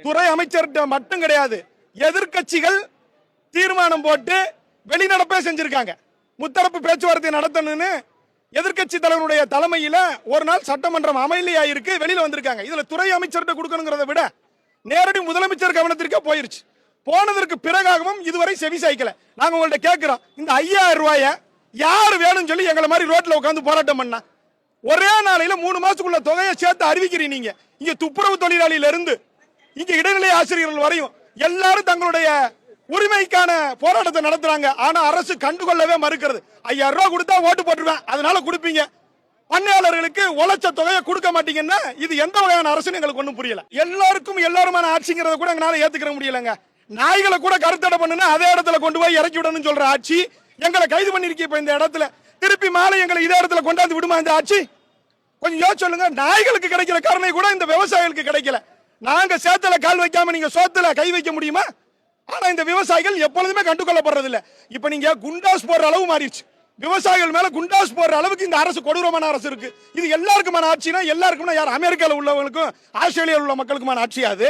துறை அமைச்சர்கிட்ட மட்டும் கிடையாது, எதிர்க்கட்சிகள் தீர்மானம் போட்டு வெளிநடப்பே செஞ்சிருக்காங்க. முத்தரப்பு பேச்சுவார்த்தை நடத்தணும்னு எதிர்க்கட்சி தலைவருடைய தலைமையில ஒரு நாள் சட்டமன்றம் அமைதியாயிருக்கு, வெளியில வந்திருக்காங்க. இதுல துறை அமைச்சர்கிட்ட கொடுக்கணுங்கிறத விட நேரடி முதலமைச்சர் கவனத்திற்கே போயிருச்சு. போனதற்கு பிறகாகவும் இதுவரை செவி சாய்க்கல. நாங்க உங்கள்ட்ட கேட்கிறோம், இந்த 5000 ரூபாய யார் வேணும்னு சொல்லி எங்களை மாதிரி ரோட்ல உட்காந்து போராட்டம் பண்ணா ஒரே நாளையில 3 மாசத்துக்குள்ள தொகையை சேர்த்து அறிவிக்கிறீங்க. நீங்க இங்க துப்புரவு தொழிலாளியில இருந்து இங்க இடைநிலை ஆசிரியர்கள் வரையும் எல்லாரும் தங்களுடைய உரிமைக்கான போராட்டத்தை நடத்துறாங்க. ஆனா அரசு கண்டுகொள்ளவே மறுக்கிறது. 5000 ரூபாய் கொடுத்தா ஓட்டு போட்டுருவேன், அதனால கொடுப்பீங்க. பண்ணையாளர்களுக்கு உழைச்ச தொகையை கொடுக்க மாட்டீங்கன்னா இது எந்த வகையான அரசுன்னு எங்களுக்கு ஒன்றும் புரியல. எல்லாருக்கும் எல்லாருமான ஆட்சிங்கிறத கூட எங்களால ஏத்துக்கிற முடியலங்க. நாய்களை கூட கருத்தடை பண்ணுனா அதே இடத்துல கொண்டு போய் இறக்கி விடணும்னு சொல்ற ஆட்சி எங்களை கைது பண்ணிருக்கீங்க. இப்ப இந்த இடத்துல திருப்பி மாலை எங்களை இதே இடத்துல கொண்டாந்து விடுமா இந்த ஆட்சி? கொஞ்சம் யோசிச்சு சொல்லுங்க. நாய்களுக்கு கிடைக்கிற கருணை கூட இந்த விவசாயிகளுக்கு கிடைக்கல. நாங்க சேத்துல கால் வைக்காம நீங்க சோத்துல கை வைக்க முடியுமா? ஆனா இந்த விவசாயிகள் எப்பொழுதுமே கண்டுகொள்ளப்படுறது இல்ல. இப்ப நீங்க குண்டாஸ் போடுற அளவு மாறிடுச்சு. விவசாயிகள் மேல குண்டாஸ் போடுற அளவுக்கு இந்த அரசு கொடூரமான அரசு இருக்கு. இது எல்லாருக்குமான ஆட்சினா எல்லாருக்கும்னா யார்? அமெரிக்காவில் உள்ளவங்களுக்கும் ஆஸ்திரேலியாவில் உள்ள மக்களுக்குமான ஆட்சியா அது?